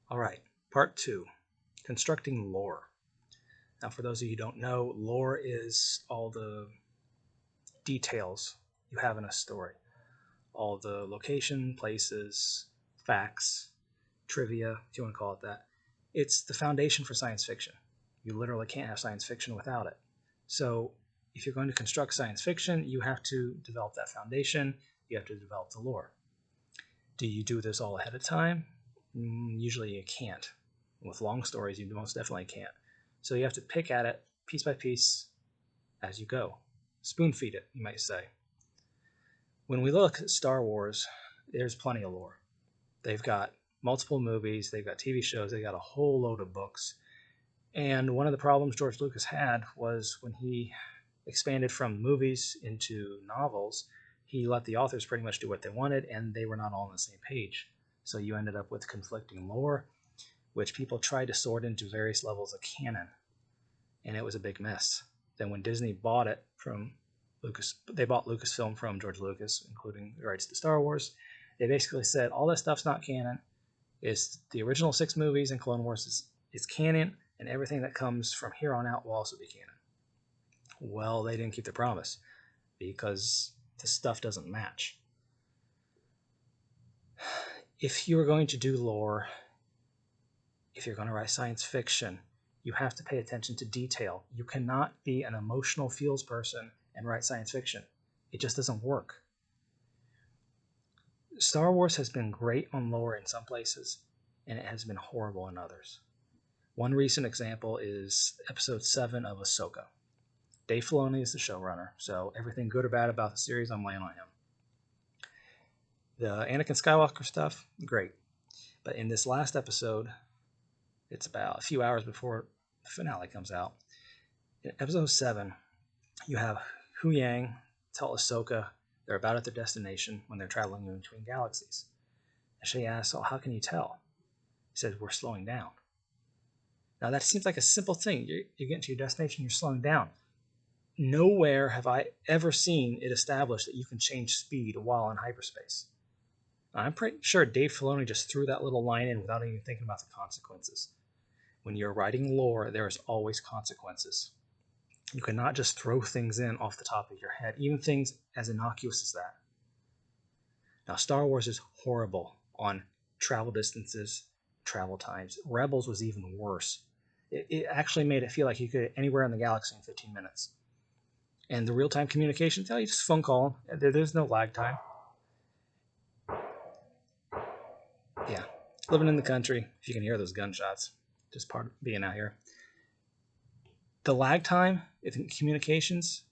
All right, part two, constructing lore. Now, for those of you who don't know, lore is all the details you have in a story, all the location, places, facts, trivia, if you want to call it that. It's the foundation for science fiction. You literally can't have science fiction without it. So, if you're going to construct science fiction, you have to develop that foundation, you have to develop the lore. Do you do this all ahead of time? Usually you can't. With long stories, you most definitely can't. So you have to pick at it piece by piece as you go. Spoon feed it, you might say. When we look at Star Wars, there's plenty of lore. They've got multiple movies, they've got TV shows, they've got a whole load of books. And one of the problems George Lucas had was when he expanded from movies into novels, he let the authors pretty much do what they wanted, and they were not all on the same page. So you ended up with conflicting lore, which people tried to sort into various levels of canon, and it was a big mess. Then when Disney bought it from Lucas, they bought Lucasfilm from George Lucas, including the rights to Star Wars. They basically said all that stuff's not canon. It's the original 6 movies and Clone Wars is canon, and everything that comes from here on out will also be canon. Well, they didn't keep their promise because the stuff doesn't match. If you're going to do lore, if you're going to write science fiction, you have to pay attention to detail. You cannot be an emotional feels person and write science fiction. It just doesn't work. Star Wars has been great on lore in some places, and it has been horrible in others. One recent example is episode 7 of Ahsoka. Dave Filoni is the showrunner, so everything good or bad about the series, I'm laying on him. The Anakin Skywalker stuff, great. But in this last episode, it's about a few hours before the finale comes out. In episode 7, you have Hu Yang tell Ahsoka they're about at their destination when they're traveling in between galaxies. And she asks, "Oh, how can you tell?" He says, "We're slowing down." Now that seems like a simple thing. You're getting to your destination, you're slowing down. Nowhere have I ever seen it established that you can change speed while in hyperspace. I'm pretty sure Dave Filoni just threw that little line in without even thinking about the consequences. When you're writing lore, there is always consequences. You cannot just throw things in off the top of your head, even things as innocuous as that. Now, Star Wars is horrible on travel distances, travel times. Rebels was even worse. It actually made it feel like you could get anywhere in the galaxy in 15 minutes. And the real-time communication, you just phone call them. There's no lag time. Yeah, living in the country, if you can hear those gunshots, just part of being out here. The lag time in communications,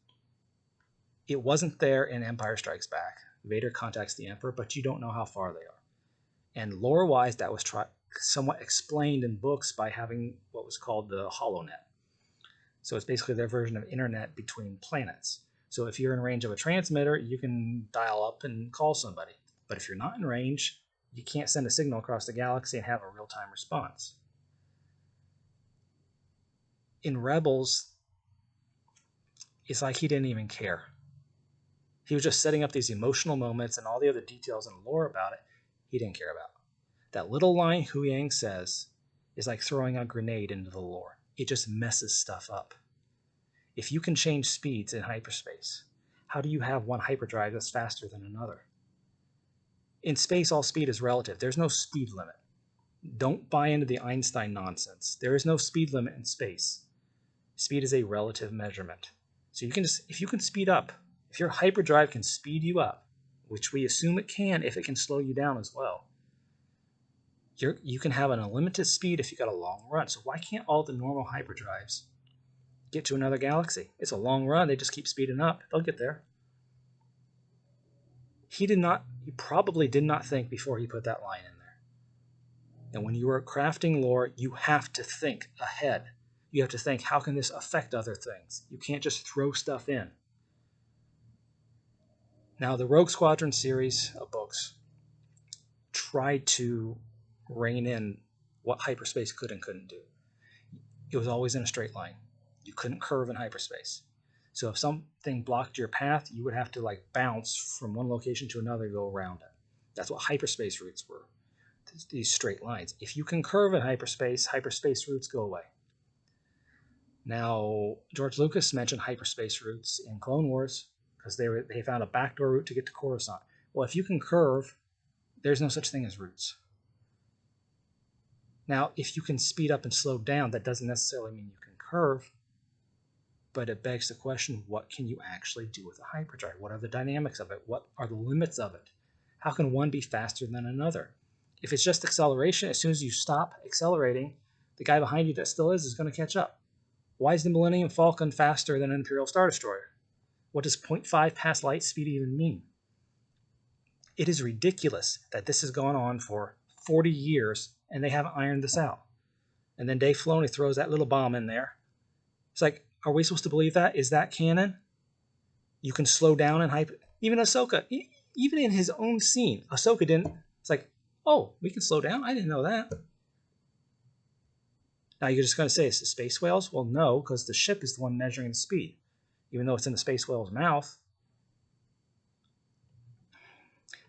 it wasn't there in Empire Strikes Back. Vader contacts the Emperor, but you don't know how far they are. And lore-wise, that was somewhat explained in books by having what was called the HoloNet. So it's basically their version of internet between planets. So if you're in range of a transmitter, you can dial up and call somebody. But if you're not in range, you can't send a signal across the galaxy and have a real-time response. In Rebels, it's like he didn't even care. He was just setting up these emotional moments, and all the other details and lore about it, he didn't care about. That little line Hu Yang says is like throwing a grenade into the lore. It just messes stuff up. If you can change speeds in hyperspace, how do you have one hyperdrive that's faster than another? In space, all speed is relative. There's no speed limit. Don't buy into the Einstein nonsense. There is no speed limit in space. Speed is a relative measurement. So if you can speed up, if your hyperdrive can speed you up, which we assume it can if it can slow you down as well, you can have an unlimited speed if you got a long run. So why can't all the normal hyperdrives get to another galaxy? It's a long run. They just keep speeding up. They'll get there. He probably did not think before he put that line in there. And when you are crafting lore, you have to think ahead. You have to think, how can this affect other things? You can't just throw stuff in. Now, the Rogue Squadron series of books tried to rein in what hyperspace could and couldn't do. It was always in a straight line. You couldn't curve in hyperspace. So if something blocked your path, you would have to bounce from one location to another to go around it. That's what hyperspace routes were. these straight lines. If you can curve in hyperspace, hyperspace roots go away. Now, George Lucas mentioned hyperspace roots in Clone Wars because they found a backdoor route to get to Coruscant. Well, if you can curve, there's no such thing as roots. Now, if you can speed up and slow down, that doesn't necessarily mean you can curve, but it begs the question, what can you actually do with a hyperdrive? What are the dynamics of it? What are the limits of it? How can one be faster than another? If it's just acceleration, as soon as you stop accelerating, the guy behind you that still is going to catch up. Why is the Millennium Falcon faster than an Imperial Star Destroyer? What does 0.5 past light speed even mean? It is ridiculous that this has gone on for 40 years and they haven't ironed this out. And then Dave Filoni throws that little bomb in there. It's like, are we supposed to believe that? Is that canon? You can slow down and hype. Even Ahsoka, even in his own scene, Ahsoka didn't. It's like, oh, we can slow down? I didn't know that. Now you're just going to say it's the space whales? Well, no, because the ship is the one measuring the speed, even though it's in the space whale's mouth.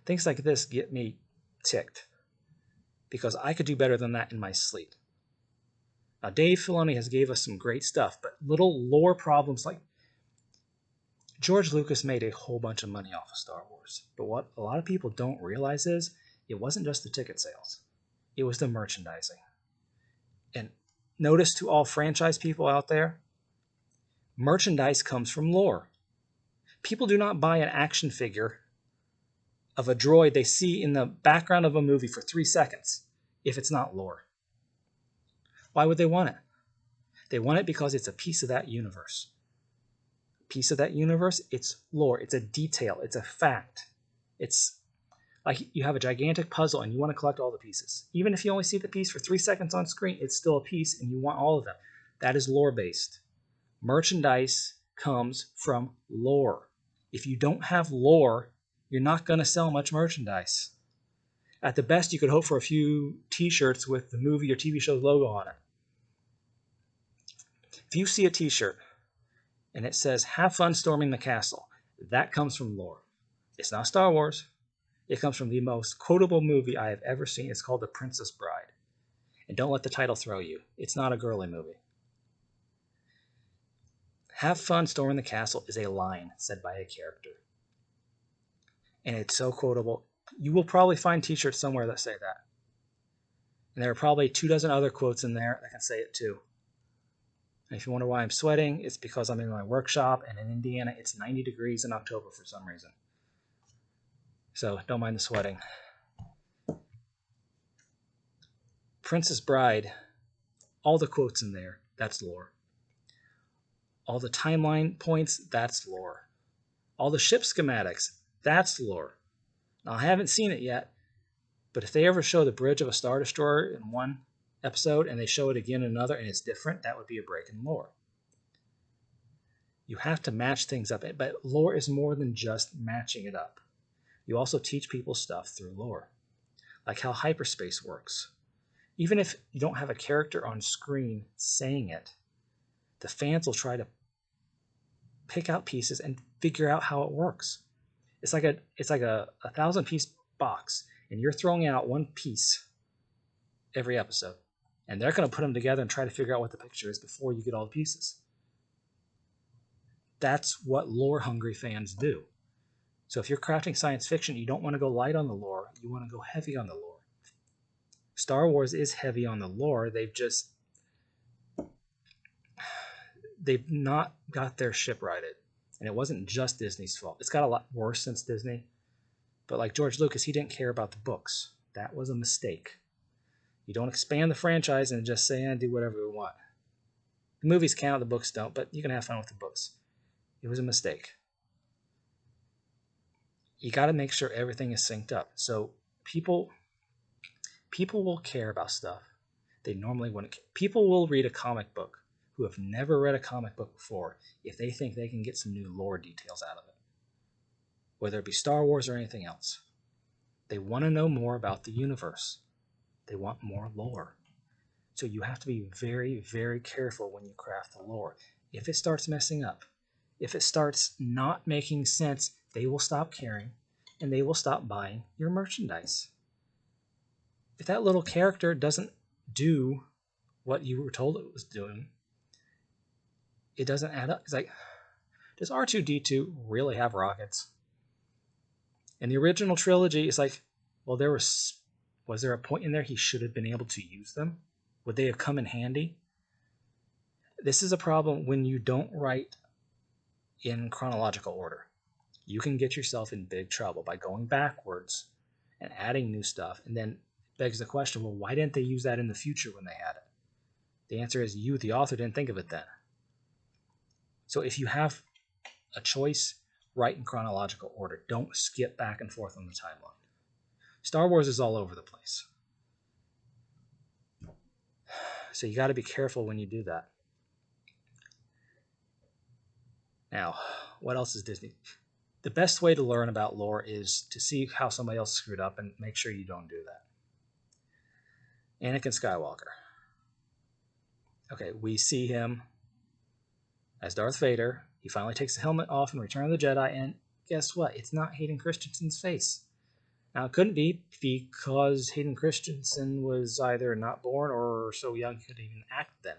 Things like this get me ticked because I could do better than that in my sleep. Now, Dave Filoni has gave us some great stuff, but little lore problems like George Lucas made a whole bunch of money off of Star Wars. But what a lot of people don't realize is it wasn't just the ticket sales. It was the merchandising. And notice to all franchise people out there, merchandise comes from lore. People do not buy an action figure of a droid they see in the background of a movie for 3 seconds if it's not lore. Why would they want it? They want it because it's a piece of that universe. A piece of that universe, it's lore, it's a detail, it's a fact. It's like you have a gigantic puzzle and you want to collect all the pieces. Even if you only see the piece for 3 seconds on screen, it's still a piece and you want all of them. That is lore-based. Merchandise comes from lore. If you don't have lore, you're not going to sell much merchandise. At the best, you could hope for a few t-shirts with the movie or TV show's logo on it. If you see a t-shirt and it says, "Have fun storming the castle," that comes from lore. It's not Star Wars. It comes from the most quotable movie I have ever seen. It's called The Princess Bride. And don't let the title throw you. It's not a girly movie. "Have fun storming the castle" is a line said by a character. And it's so quotable. You will probably find t-shirts somewhere that say that. And there are probably 24 other quotes in there that can say it too. And if you wonder why I'm sweating, it's because I'm in my workshop, and in Indiana, it's 90 degrees in October for some reason. So don't mind the sweating. Princess Bride, all the quotes in there, that's lore. All the timeline points, that's lore. All the ship schematics, that's lore. Now, I haven't seen it yet, but if they ever show the bridge of a Star Destroyer in one episode and they show it again in another and it's different, that would be a break in lore. You have to match things up, but lore is more than just matching it up. You also teach people stuff through lore, like how hyperspace works. Even if you don't have a character on screen saying it, the fans will try to pick out pieces and figure out how it works. It's like a 1,000-piece box, and you're throwing out one piece every episode, and they're going to put them together and try to figure out what the picture is before you get all the pieces. That's what lore-hungry fans do. So if you're crafting science fiction, you don't want to go light on the lore, you want to go heavy on the lore. Star Wars is heavy on the lore. They've not got their ship righted. And it wasn't just Disney's fault. It's got a lot worse since Disney. But like George Lucas, he didn't care about the books. That was a mistake. You don't expand the franchise and just say, do whatever we want. The movies count, the books don't, but you can have fun with the books. It was a mistake. You got to make sure everything is synced up. So people will care about stuff they normally wouldn't. People will read a comic book who have never read a comic book before if they think they can get some new lore details out of it, whether it be Star Wars or anything else. They want to know more about the universe. They want more lore. So you have to be very, very careful when you craft the lore. If it starts messing up, if it starts not making sense, they will stop caring and they will stop buying your merchandise. if that little character doesn't do what you were told it was doing, it doesn't add up. It's like, does R2-D2 really have rockets? In the original trilogy, it's like, well, was there a point in there he should have been able to use them? Would they have come in handy? This is a problem when you don't write in chronological order. You can get yourself in big trouble by going backwards and adding new stuff, and then it begs the question, well, why didn't they use that in the future when they had it? The answer is you, the author, didn't think of it then. So if you have a choice, write in chronological order. Don't skip back and forth on the timeline. Star Wars is all over the place. So you got to be careful when you do that. Now, what else is Disney? The best way to learn about lore is to see how somebody else screwed up and make sure you don't do that. Anakin Skywalker. Okay, we see him as Darth Vader. He finally takes the helmet off in Return of the Jedi, and guess what? It's not Hayden Christensen's face. Now, it couldn't be because Hayden Christensen was either not born or so young he couldn't even act then.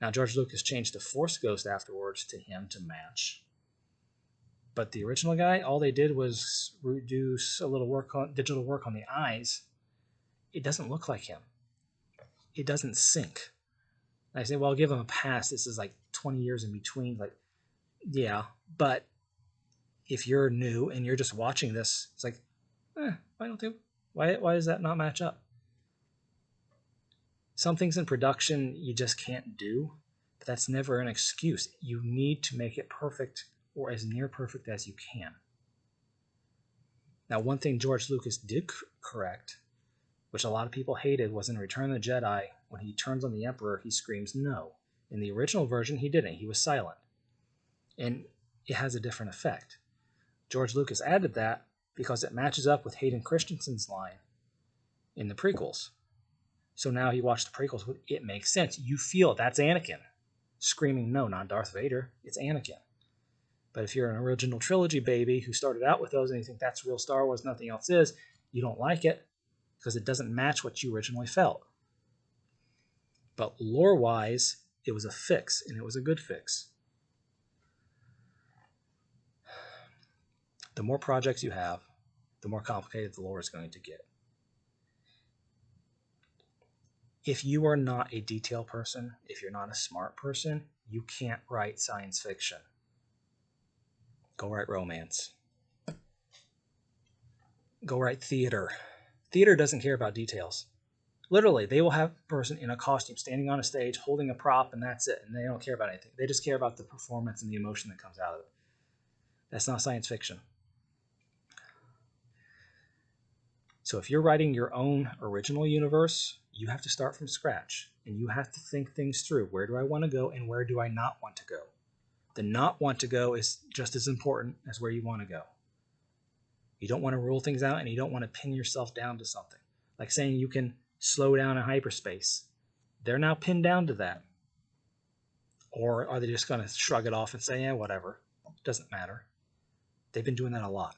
Now, George Lucas changed the Force Ghost afterwards to him to match. But the original guy, all they did was reduce a little digital work on the eyes. It doesn't look like him. It doesn't sync. And I say, well, I'll give him a pass. This is like 20 years in between. Like, yeah, but if you're new and you're just watching this, it's like, why does that not match up? Some things in production you just can't do, but that's never an excuse. You need to make it perfect or as near perfect as you can. Now, one thing George Lucas did correct, which a lot of people hated, was in Return of the Jedi, when he turns on the Emperor, he screams no. In the original version, he didn't. He was silent. And it has a different effect. George Lucas added that because it matches up with Hayden Christensen's line in the prequels. So now you watch the prequels, it makes sense. You feel that's Anakin screaming no, not Darth Vader. It's Anakin. But if you're an original trilogy baby who started out with those and you think that's real Star Wars, nothing else is, you don't like it because it doesn't match what you originally felt. But lore-wise, it was a fix, and it was a good fix. The more projects you have, the more complicated the lore is going to get. If you are not a detail person, if you're not a smart person, you can't write science fiction. Go write romance. Go write theater. Theater doesn't care about details. Literally, they will have a person in a costume standing on a stage holding a prop, and that's it. And they don't care about anything. They just care about the performance and the emotion that comes out of it. That's not science fiction. So if you're writing your own original universe, you have to start from scratch. And you have to think things through. Where do I want to go, and where do I not want to go? The not want to go is just as important as where you want to go. You don't want to rule things out, and you don't want to pin yourself down to something. Like saying you can slow down in hyperspace. They're now pinned down to that. Or are they just going to shrug it off and say, yeah, whatever. It doesn't matter. They've been doing that a lot.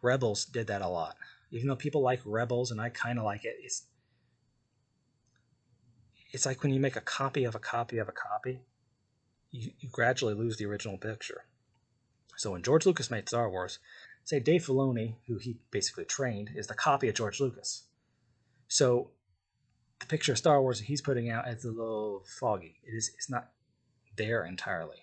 Rebels did that a lot. Even though people like Rebels, and I kind of like it, it's like when you make a copy of a copy of a copy, you gradually lose the original picture. So when George Lucas made Star Wars, say Dave Filoni, who he basically trained, is the copy of George Lucas. So the picture of Star Wars that he's putting out is a little foggy. It's not there entirely.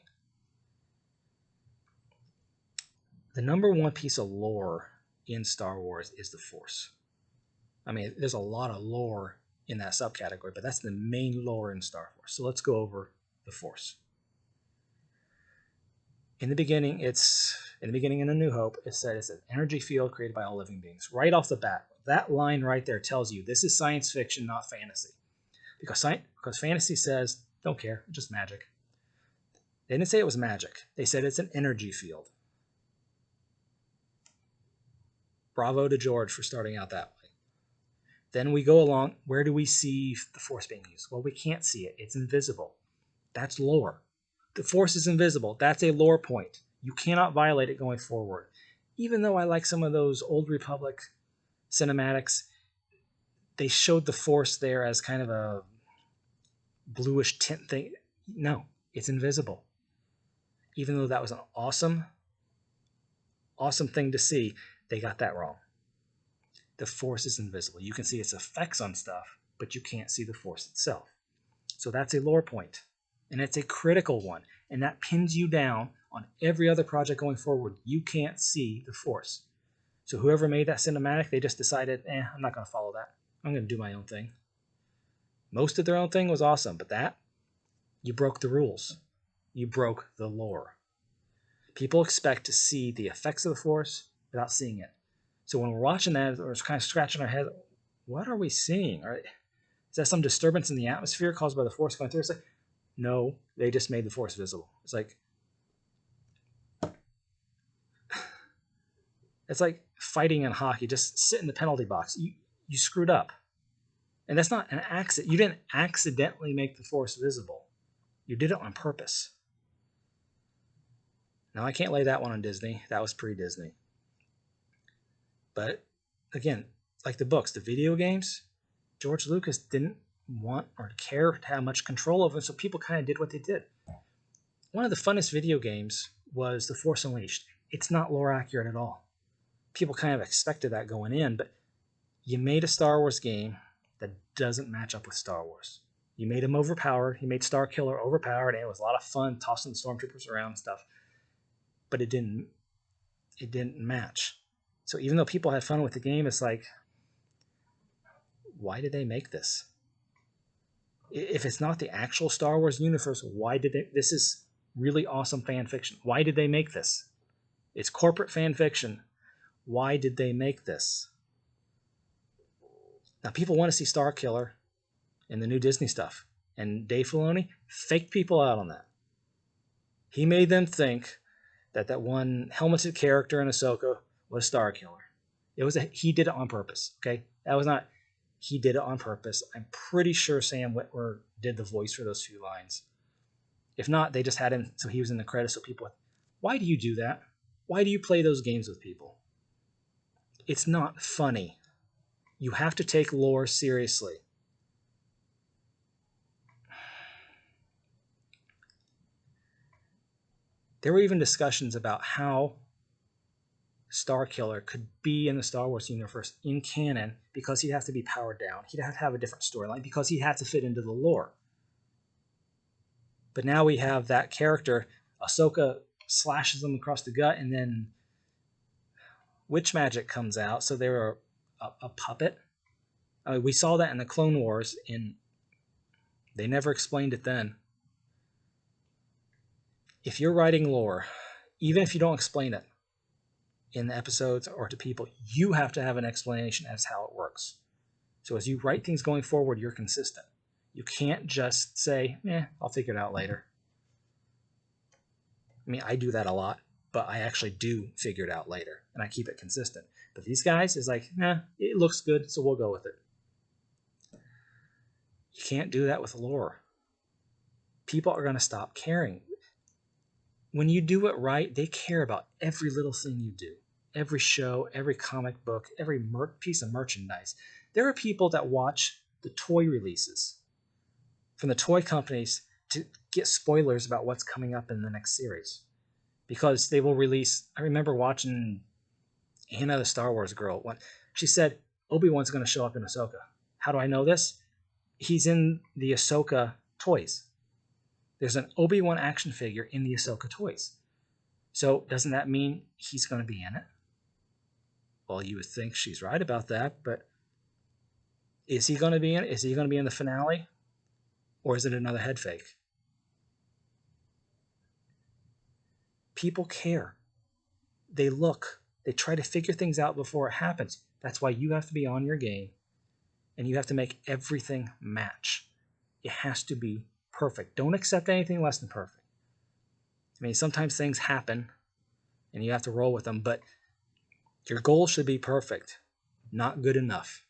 The number one piece of lore in Star Wars is the Force. I mean, there's a lot of lore in that subcategory, but that's the main lore in Star Wars. So let's go over the Force. In the beginning in A New Hope, it said it's an energy field created by all living beings. Right off the bat, that line right there tells you this is science fiction, not fantasy. Because fantasy says, don't care, just magic. They didn't say it was magic. They said it's an energy field. Bravo to George for starting out that way. Then we go along, where do we see the Force being used? Well, we can't see it. It's invisible. That's lore. The Force is invisible. That's a lore point. You cannot violate it going forward. even though I like some of those Old Republic cinematics, they showed the Force there as kind of a bluish tint thing. No, it's invisible. Even though that was an awesome thing to see, they got that wrong. The Force is invisible. You can see its effects on stuff, but you can't see the Force itself. So that's a lore point, and it's a critical one, and that pins you down on every other project going forward. You can't see the Force. So whoever made that cinematic, they just decided, I'm not going to follow that. I'm going to do my own thing. Most of their own thing was awesome, but that, you broke the rules. You broke the lore. People expect to see the effects of the Force without seeing it. So when we're watching that, we're kind of scratching our head, what are we seeing? Is that some disturbance in the atmosphere caused by the Force going through? It's like, no, they just made the Force visible. It's like fighting in hockey. Just sit in the penalty box. You screwed up. And that's not an accident. You didn't accidentally make the Force visible. You did it on purpose. Now, I can't lay that one on Disney. That was pre-Disney. But, again, like the books, the video games, George Lucas didn't want or care to have much control over them, so people kind of did what they did. One of the funnest video games was The Force Unleashed. It's not lore accurate at all. People kind of expected that going in, but you made a Star Wars game that doesn't match up with Star Wars. You made him overpowered. You made Star Killer overpowered, and it was a lot of fun tossing the stormtroopers around and stuff. But it didn't match. So even though people had fun with the game, it's like, why did they make this? If it's not the actual Star Wars universe, why did they? This is really awesome fan fiction. Why did they make this? It's corporate fan fiction. Why did they make this? Now, people want to see Star Killer in the new Disney stuff. And Dave Filoni faked people out on that. He made them think that one helmeted character in Ahsoka was Star Killer. He did it on purpose, okay? That was not, he did it on purpose. I'm pretty sure Sam Witwer did the voice for those few lines. If not, they just had him so he was in the credits so people, why do you do that? Why do you play those games with people? It's not funny. You have to take lore seriously. There were even discussions about how Star Killer could be in the Star Wars universe in canon because he'd have to be powered down. He'd have to have a different storyline because he'd have to fit into the lore. But now we have that character, Ahsoka slashes him across the gut, and then witch magic comes out, so they were a puppet. We saw that in the Clone Wars, and they never explained it then. If you're writing lore, even if you don't explain it in the episodes or to people, you have to have an explanation as how it works. So as you write things going forward, you're consistent. You can't just say, I'll figure it out later. I mean, I do that a lot, but I actually do figure it out later, and I keep it consistent. But these guys is like, it looks good, so we'll go with it. You can't do that with lore. People are going to stop caring. When you do it right, they care about every little thing you do. Every show, every comic book, every piece of merchandise. There are people that watch the toy releases from the toy companies to get spoilers about what's coming up in the next series. Because they will release, I remember watching Hannah the Star Wars girl. She said, Obi-Wan's going to show up in Ahsoka. How do I know this? He's in the Ahsoka toys. There's an Obi-Wan action figure in the Ahsoka toys. So doesn't that mean he's going to be in it? Well, you would think she's right about that, but is he going to be in it? Is he going to be in the finale? Or is it another head fake? People care. They look. They try to figure things out before it happens. That's why you have to be on your game, and you have to make everything match. It has to be perfect. Don't accept anything less than perfect. I mean, sometimes things happen, and you have to roll with them, but your goal should be perfect, not good enough.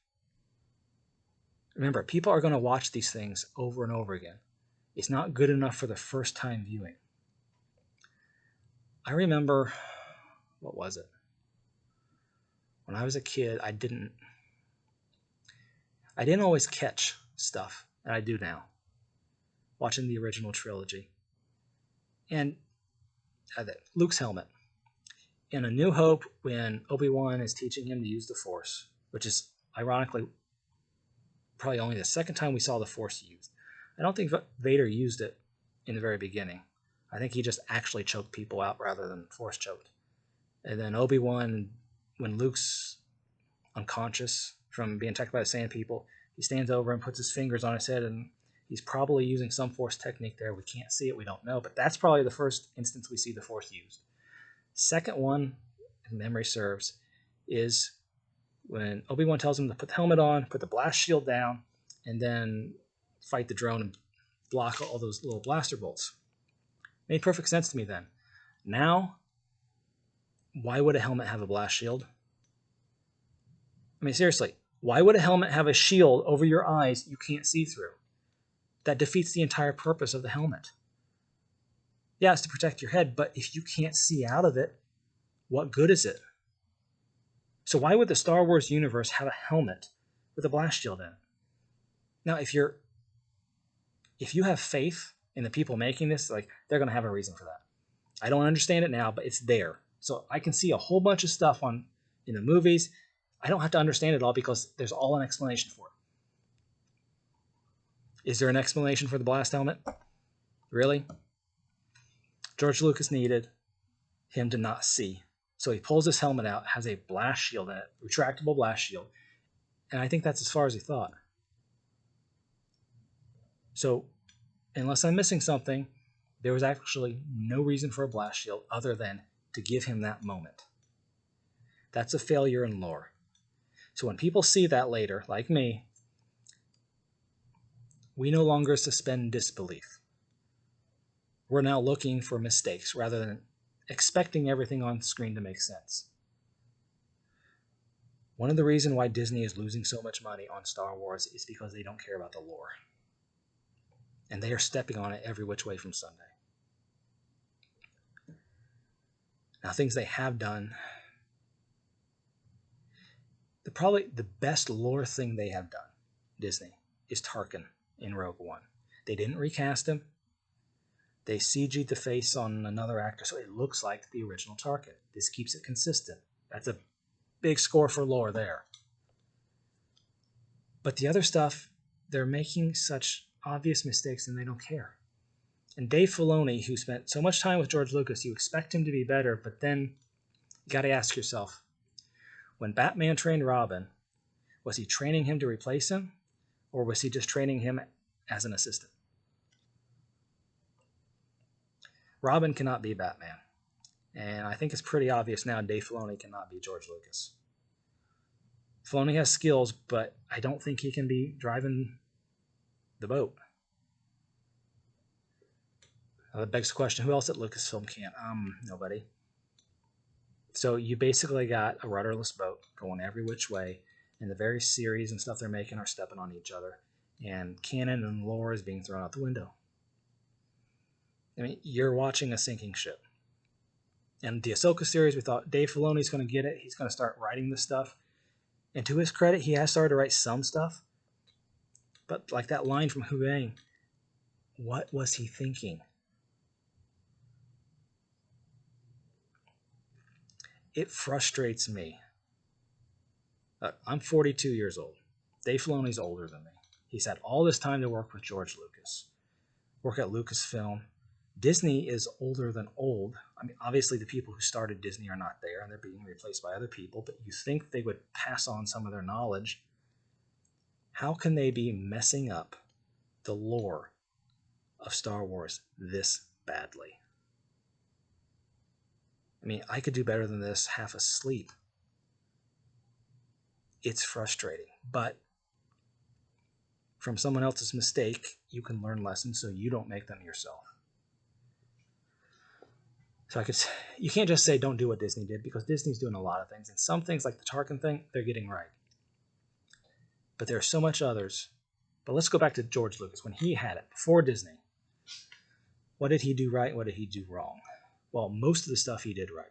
Remember, people are going to watch these things over and over again. It's not good enough for the first time viewing. I remember, what was it? when I was a kid, I didn't always catch stuff, and I do now, watching the original trilogy. And Luke's helmet. In A New Hope, when Obi-Wan is teaching him to use the Force, which is ironically probably only the second time we saw the Force used. I don't think Vader used it in the very beginning. I think he just actually choked people out rather than Force choked. And then Obi-Wan, when Luke's unconscious from being attacked by the Sand People, he stands over and puts his fingers on his head, and he's probably using some Force technique there. We can't see it, we don't know, but that's probably the first instance we see the Force used. Second one, if memory serves, is when Obi-Wan tells him to put the helmet on, put the blast shield down, and then fight the drone and block all those little blaster bolts. Made perfect sense to me then. Now, why would a helmet have a blast shield? I mean, seriously, why would a helmet have a shield over your eyes you can't see through? That defeats the entire purpose of the helmet. Yeah, it's to protect your head, but if you can't see out of it, what good is it? So why would the Star Wars universe have a helmet with a blast shield in it? Now, if you have faith in the people making this, like, they're going to have a reason for that. I don't understand it now, but it's there. So I can see a whole bunch of stuff in the movies. I don't have to understand it all because there's all an explanation for it. Is there an explanation for the blast helmet? Really? George Lucas needed him to not see. So he pulls his helmet out, has a blast shield in it, retractable blast shield. And I think that's as far as he thought. So, unless I'm missing something, there was actually no reason for a blast shield other than to give him that moment. That's a failure in lore. So when people see that later, like me, we no longer suspend disbelief. We're now looking for mistakes rather than expecting everything on screen to make sense. One of the reasons why Disney is losing so much money on Star Wars is because they don't care about the lore. And they are stepping on it every which way from Sunday. Now, things they have done, probably the best lore thing they have done, Disney, is Tarkin in Rogue One. They didn't recast him. They CG'd the face on another actor, so it looks like the original Tarkin. This keeps it consistent. That's a big score for lore there. But the other stuff, they're making such obvious mistakes and they don't care. And Dave Filoni, who spent so much time with George Lucas, you expect him to be better, but then you got to ask yourself, when Batman trained Robin, was he training him to replace him, or was he just training him as an assistant? Robin cannot be Batman, and I think it's pretty obvious now Dave Filoni cannot be George Lucas. Filoni has skills, but I don't think he can be driving the boat. That begs the question, who else at Lucasfilm can't? Nobody. So you basically got a rudderless boat going every which way, and the various series and stuff they're making are stepping on each other, and canon and lore is being thrown out the window. I mean, you're watching a sinking ship. And the Ahsoka series, we thought Dave Filoni's going to get it. He's going to start writing this stuff. And to his credit, he has started to write some stuff. But like that line from Hu Yang, what was he thinking? It frustrates me. I'm 42 years old. Dave Filoni's older than me. He's had all this time to work with George Lucas, work at Lucasfilm. Disney is older than old. I mean, obviously the people who started Disney are not there and they're being replaced by other people, but you think they would pass on some of their knowledge. How can they be messing up the lore of Star Wars this badly? I mean, I could do better than this half asleep. It's frustrating, but from someone else's mistake, you can learn lessons so you don't make them yourself. So you can't just say don't do what Disney did, because Disney's doing a lot of things, and some things like the Tarkin thing, they're getting right. But there are so much others. But let's go back to George Lucas. When he had it, before Disney, what did he do right? What did he do wrong? Well, most of the stuff he did right.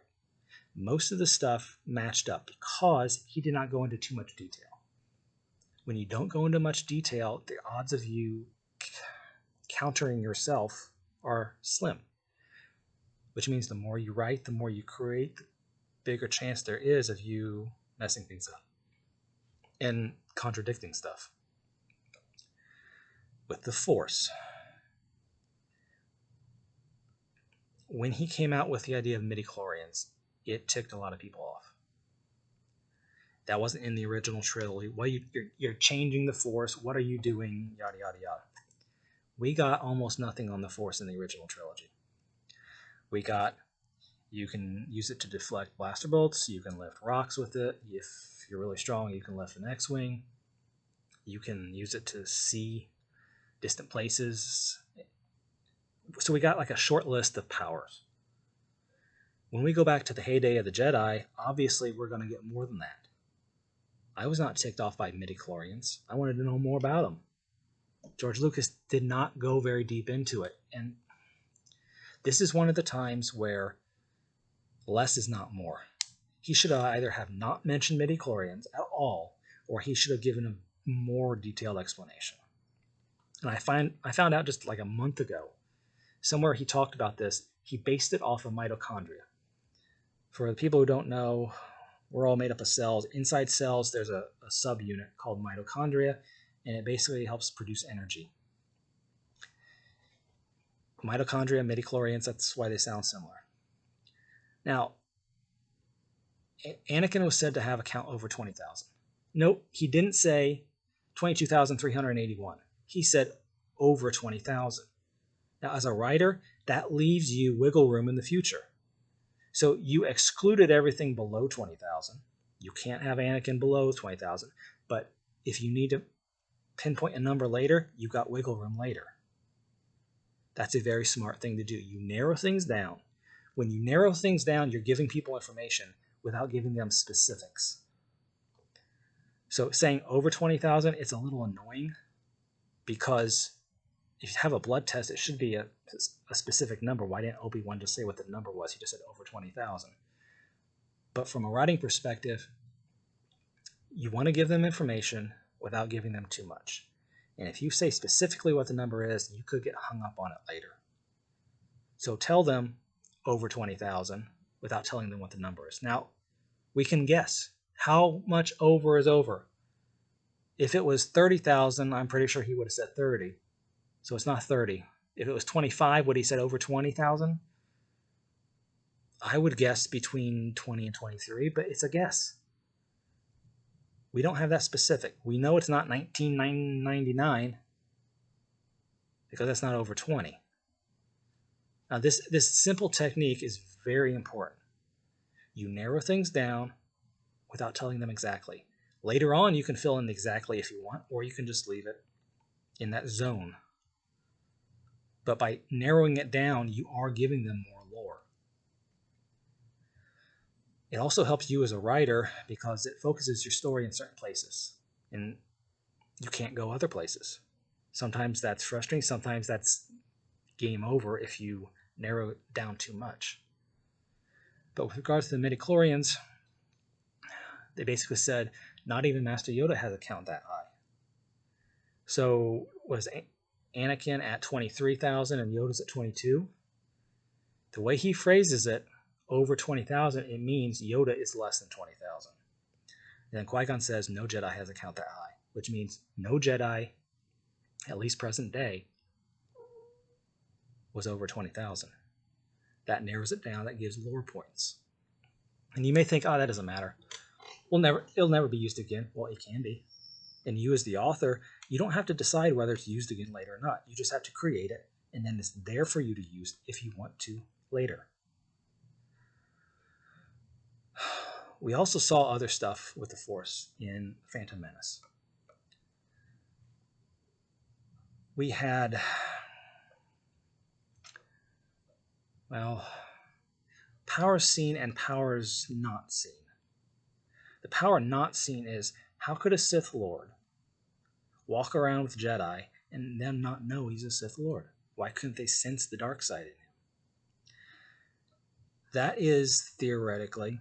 Most of the stuff matched up because he did not go into too much detail. When you don't go into much detail, the odds of you countering yourself are slim, which means the more you write, the more you create, the bigger chance there is of you messing things up and contradicting stuff. With the Force, when he came out with the idea of midichlorians, it ticked a lot of people off. That wasn't in the original trilogy. Well, you're changing the Force. What are you doing? Yada, yada, yada. We got almost nothing on the Force in the original trilogy. We got, you can use it to deflect blaster bolts. You can lift rocks with it. If you're really strong, you can lift an X-Wing. You can use it to see distant places. So we got like a short list of powers. When we go back to the heyday of the Jedi, obviously we're going to get more than that. I was not ticked off by midichlorians. I wanted to know more about them. George Lucas did not go very deep into it. And this is one of the times where less is not more. He should either have not mentioned midichlorians at all, or he should have given a more detailed explanation. And I found out just like a month ago, somewhere he talked about this, he based it off of mitochondria. For the people who don't know, we're all made up of cells. Inside cells, there's a subunit called mitochondria, and it basically helps produce energy. Mitochondria, midichlorians, that's why they sound similar. Now, Anakin was said to have a count over 20,000. Nope, he didn't say 22,381. He said over 20,000. Now, as a writer, that leaves you wiggle room in the future. So you excluded everything below 20,000. You can't have Anakin below 20,000. But if you need to pinpoint a number later, you've got wiggle room later. That's a very smart thing to do. You narrow things down. When you narrow things down, you're giving people information without giving them specifics. So saying over 20,000, it's a little annoying because if you have a blood test, it should be a specific number. Why didn't Obi-Wan just say what the number was? He just said over 20,000. But from a writing perspective, you want to give them information without giving them too much. And if you say specifically what the number is, you could get hung up on it later. So tell them over 20,000 without telling them what the number is. Now, we can guess how much over is over. If it was 30,000, I'm pretty sure he would have said 30. So it's not 30. If it was 25, would he said over 20,000? I would guess between 20 and 23, but it's a guess. We don't have that specific. We know it's not 1999 because that's not over 20. Now this simple technique is very important. You narrow things down without telling them exactly. Later on, you can fill in exactly if you want, or you can just leave it in that zone. But by narrowing it down, you are giving them more lore. It also helps you as a writer because it focuses your story in certain places, and you can't go other places. Sometimes that's frustrating. Sometimes that's game over if you narrow it down too much. But with regards to the midichlorians, they basically said not even Master Yoda has a count that high. So was Anakin at 23,000 and Yoda's at 22? The way he phrases it, over 20,000, it means Yoda is less than 20,000. Then Qui-Gon says no Jedi has a count that high, which means no Jedi, at least present day, was over 20,000. That narrows it down. That gives lore points. And you may think, oh, that doesn't matter. It'll never be used again. Well, it can be. And you as the author, you don't have to decide whether it's used again later or not. You just have to create it, and then it's there for you to use if you want to later. We also saw other stuff with the Force in Phantom Menace. We had, well, powers seen and powers not seen. The power not seen is, how could a Sith Lord walk around with Jedi and them not know he's a Sith Lord? Why couldn't they sense the dark side in him? That is theoretically,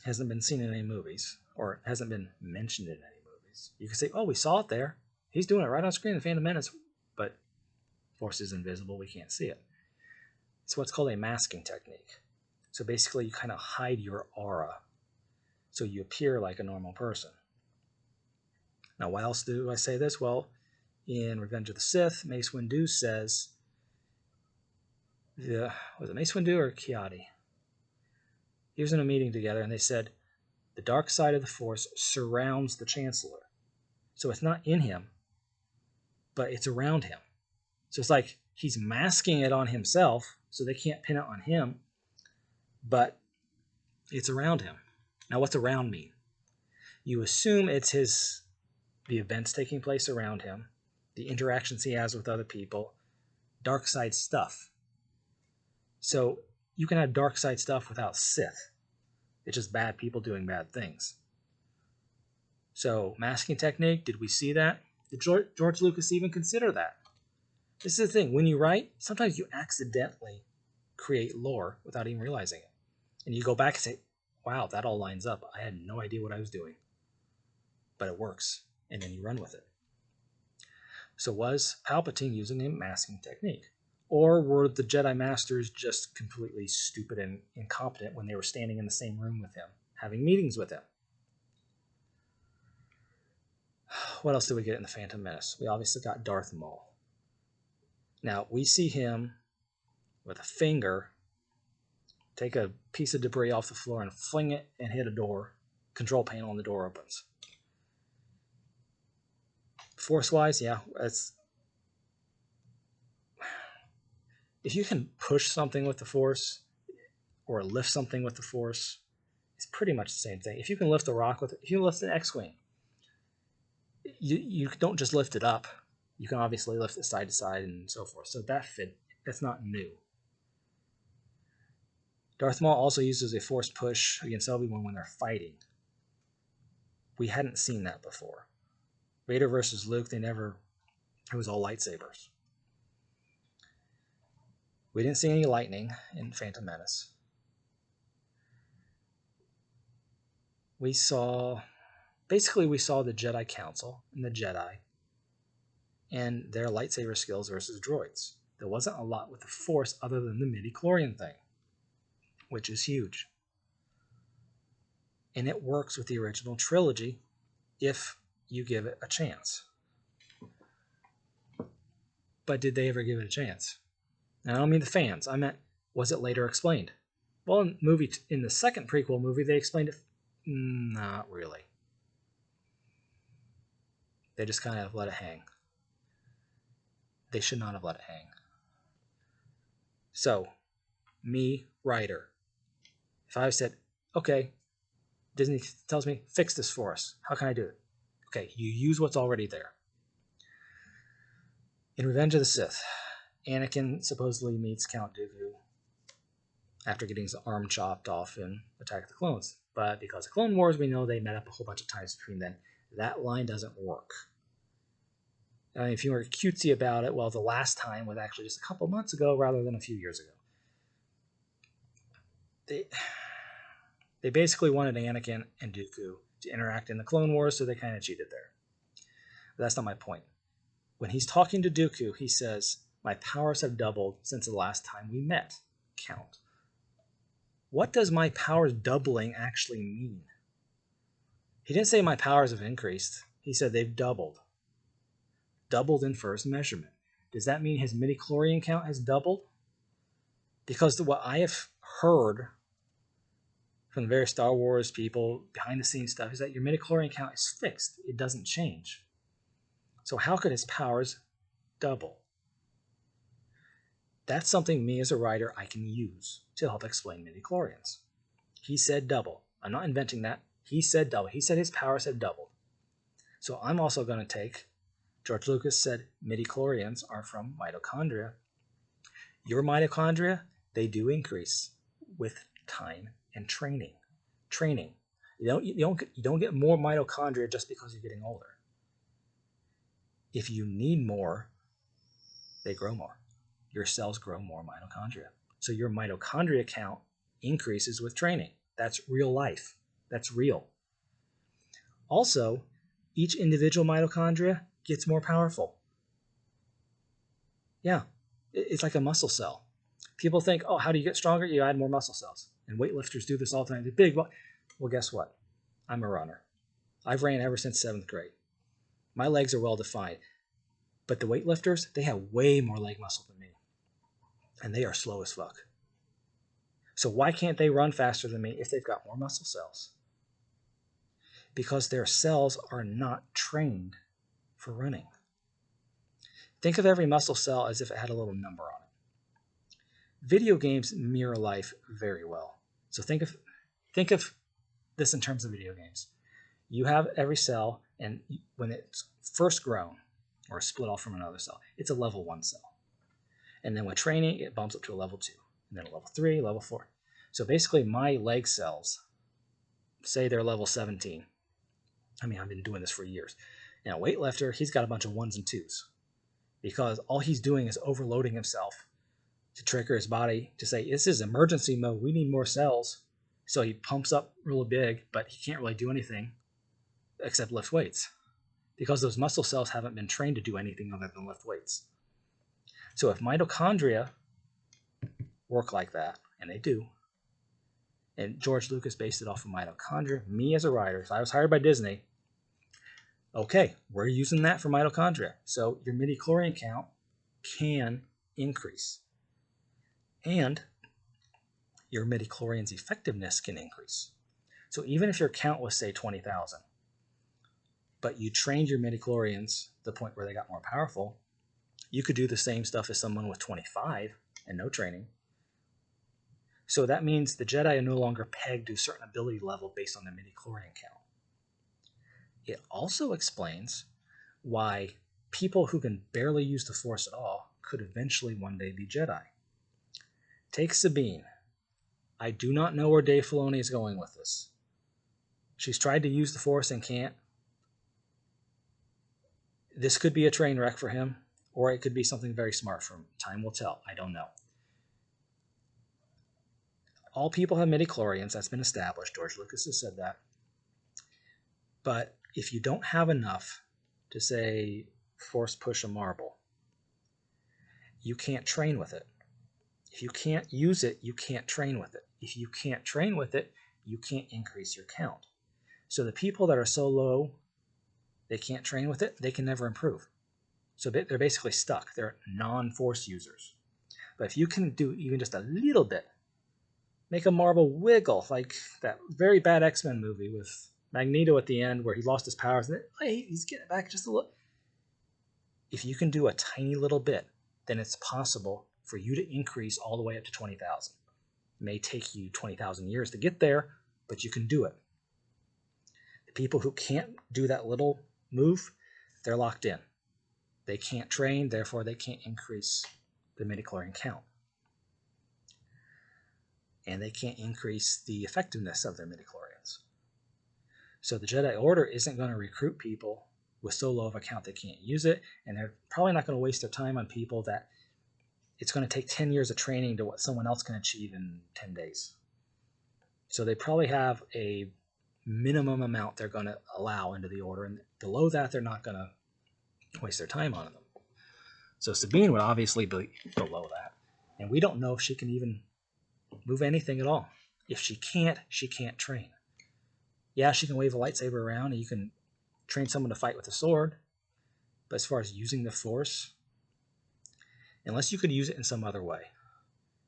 hasn't been seen in any movies, or hasn't been mentioned in any movies. You can say, oh, we saw it there. He's doing it right on screen in Phantom Menace, but Force is invisible. We can't see it. It's what's called a masking technique. So basically, you kind of hide your aura so you appear like a normal person. Now, why else do I say this? Well, in Revenge of the Sith, Mace Windu says, was it Mace Windu or Kiadi? He was in a meeting together, and they said, the dark side of the Force surrounds the Chancellor. So it's not in him, but it's around him. So it's like he's masking it on himself, so they can't pin it on him, but it's around him. Now, what's around mean? You assume it's the events taking place around him, the interactions he has with other people, dark side stuff. So you can have dark side stuff without Sith. It's just bad people doing bad things. So masking technique, did we see that? Did George Lucas even consider that? This is the thing. When you write, sometimes you accidentally create lore without even realizing it. And you go back and say, wow, that all lines up. I had no idea what I was doing. But it works. And then you run with it. So was Palpatine using a masking technique? Or were the Jedi Masters just completely stupid and incompetent when they were standing in the same room with him, having meetings with him? What else did we get in The Phantom Menace? We obviously got Darth Maul. Now, we see him with a finger take a piece of debris off the floor and fling it and hit a door. Control panel and the door opens. Force-wise, yeah, if you can push something with the Force or lift something with the Force, it's pretty much the same thing. If you can lift a rock with it, if you lift an X-Wing, you don't just lift it up. You can obviously lift it side to side and so forth. So that's not new. Darth Maul also uses a force push against Obi-Wan when they're fighting. We hadn't seen that before. Vader versus Luke, it was all lightsabers. We didn't see any lightning in Phantom Menace. We saw the Jedi Council and the Jedi and their lightsaber skills versus droids. There wasn't a lot with the Force other than the midi-chlorian thing, which is huge. And it works with the original trilogy if you give it a chance. But did they ever give it a chance? And I don't mean the fans. I meant, was it later explained? Well, in the second prequel movie, they explained it. Not really. They just kind of let it hang. They should not have let it hang. So, me, writer, if I said, okay, Disney tells me, fix this for us. How can I do it? Okay, you use what's already there. In Revenge of the Sith, Anakin supposedly meets Count Dooku after getting his arm chopped off in Attack of the Clones. But because of Clone Wars, we know they met up a whole bunch of times between then. That line doesn't work. I mean, if you were cutesy about it, well, the last time was actually just a couple months ago rather than a few years ago. They basically wanted Anakin and Dooku to interact in the Clone Wars, so they kind of cheated there. But that's not my point. When he's talking to Dooku, he says, my powers have doubled since the last time we met, Count. What does my powers doubling actually mean? He didn't say my powers have increased. He said they've doubled. Doubled in first measurement. Does that mean his midi-chlorian count has doubled? Because what I have heard from the various Star Wars people, behind the scenes stuff, is that your midi-chlorian count is fixed. It doesn't change. So how could his powers double? That's something me as a writer I can use to help explain midi-chlorians. He said double. I'm not inventing that. He said double. He said his powers have doubled. So I'm also going to take, George Lucas said midi-chlorians are from mitochondria. Your mitochondria, they do increase with time and training. You don't get more mitochondria just because you're getting older. If you need more, they grow more. Your cells grow more mitochondria. So your mitochondria count increases with training. That's real life. That's real. Also, each individual mitochondria gets more powerful. Yeah, it's like a muscle cell. People think, oh, how do you get stronger? You add more muscle cells. And weightlifters do this all the time. They're big. Well, guess what? I'm a runner. I've ran ever since 7th grade. My legs are well defined. But the weightlifters, they have way more leg muscle than me. And they are slow as fuck. So why can't they run faster than me if they've got more muscle cells? Because their cells are not trained for running. Think of every muscle cell as if it had a little number on it. Video games mirror life very well. So think of this in terms of video games. You have every cell, and when it's first grown or split off from another cell, it's a level 1 cell. And then with training, it bumps up to a level 2, and then a level 3, level 4. So basically, my leg cells, say they're level 17. I mean, I've been doing this for years. And a weightlifter, he's got a bunch of 1s and 2s because all he's doing is overloading himself to trigger his body to say, this is emergency mode. We need more cells. So he pumps up really big, but he can't really do anything except lift weights because those muscle cells haven't been trained to do anything other than lift weights. So if mitochondria work like that, and they do, and George Lucas based it off of mitochondria, me as a writer, so I was hired by Disney, okay, we're using that for mitochondria. So your midichlorian count can increase. And your midichlorian's effectiveness can increase. So even if your count was, say, 20,000, but you trained your midichlorians to the point where they got more powerful, you could do the same stuff as someone with 25 and no training. So that means the Jedi are no longer pegged to a certain ability level based on their midichlorian count. It also explains why people who can barely use the Force at all could eventually one day be Jedi. Take Sabine. I do not know where Dave Filoni is going with this. She's tried to use the Force and can't. This could be a train wreck for him, or it could be something very smart for him. Time will tell. I don't know. All people have midichlorians. That's been established. George Lucas has said that. But if you don't have enough to, say, force push a marble, you can't train with it. If you can't use it, you can't train with it. If you can't train with it, you can't increase your count. So the people that are so low, they can't train with it, they can never improve. So they're basically stuck. They're non-force users. But if you can do even just a little bit, make a marble wiggle, like that very bad X-Men movie with Magneto at the end where he lost his powers and then, hey, he's getting back just a little. If you can do a tiny little bit, then it's possible for you to increase all the way up to 20,000. It may take you 20,000 years to get there, but you can do it. The people who can't do that little move, they're locked in. They can't train, therefore they can't increase the midichlorian count. And they can't increase the effectiveness of their midichlorians. So the Jedi Order isn't going to recruit people with so low of a count they can't use it, and they're probably not going to waste their time on people that it's going to take 10 years of training to what someone else can achieve in 10 days. So they probably have a minimum amount they're going to allow into the Order, and below that they're not going to waste their time on them. So Sabine would obviously be below that, and we don't know if she can even move anything at all. If she can't train. Yeah, she can wave a lightsaber around, and you can train someone to fight with a sword, but as far as using the Force, unless you could use it in some other way.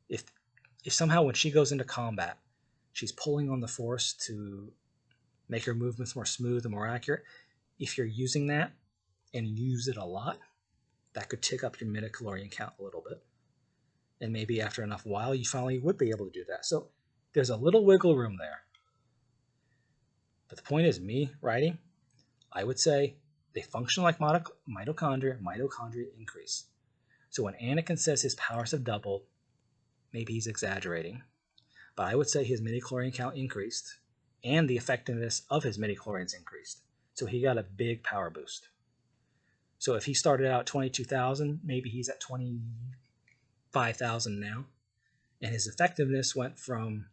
If somehow when she goes into combat, she's pulling on the Force to make her movements more smooth and more accurate, if you're using that and use it a lot, that could tick up your midichlorian count a little bit. And maybe after enough while, you finally would be able to do that. So there's a little wiggle room there. But the point is, me writing, I would say they function like mitochondria. Mitochondria increase. So when Anakin says his powers have doubled, maybe he's exaggerating, but I would say his midichlorian count increased and the effectiveness of his midichlorians increased. So he got a big power boost. So if he started out at 22,000, maybe he's at 25,000 now. And his effectiveness went from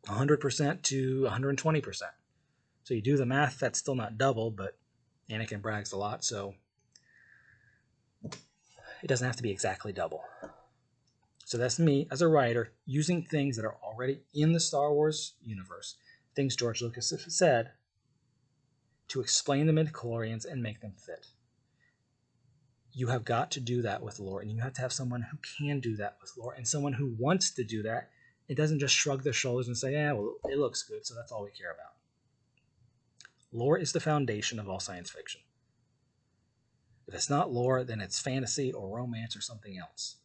100% to 120%. So you do the math, that's still not double, but Anakin brags a lot, so it doesn't have to be exactly double. So that's me as a writer using things that are already in the Star Wars universe, things George Lucas has said, to explain the midichlorians and make them fit. You have got to do that with lore, and you have to have someone who can do that with lore, and someone who wants to do that. It doesn't just shrug their shoulders and say, yeah, well, it looks good, so that's all we care about. Lore is the foundation of all science fiction. If it's not lore, then it's fantasy or romance or something else.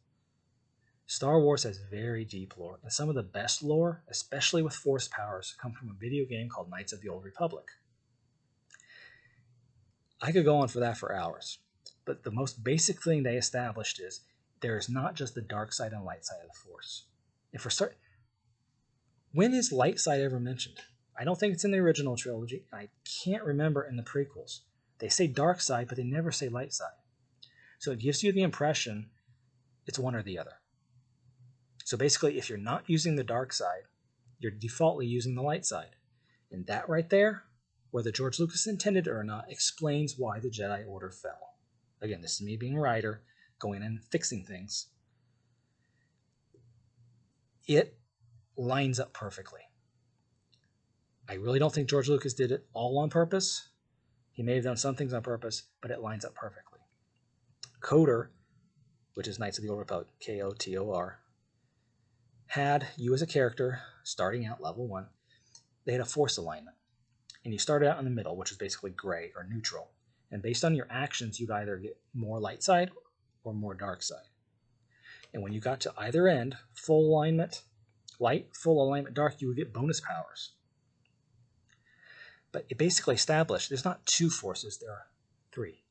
Star Wars has very deep lore, and some of the best lore, especially with force powers, come from a video game called Knights of the Old Republic. I could go on for that for hours, but the most basic thing they established is there is not just the dark side and light side of the force. When is light side ever mentioned? I don't think it's in the original trilogy, and I can't remember in the prequels. They say dark side, but they never say light side. So it gives you the impression it's one or the other. So basically, if you're not using the dark side, you're defaultly using the light side. And that right there, whether George Lucas intended it or not, explains why the Jedi Order fell. Again, this is me being a writer, going in and fixing things. It lines up perfectly. I really don't think George Lucas did it all on purpose. He may have done some things on purpose, but it lines up perfectly. KOTOR, which is Knights of the Old Republic, KOTOR, had you as a character starting out level 1. They had a force alignment, and you started out in the middle, which is basically gray or neutral. And based on your actions, you'd either get more light side or more dark side. And when you got to either end, full alignment light, full alignment dark, you would get bonus powers. But it basically established there's not 2 forces, there are 3.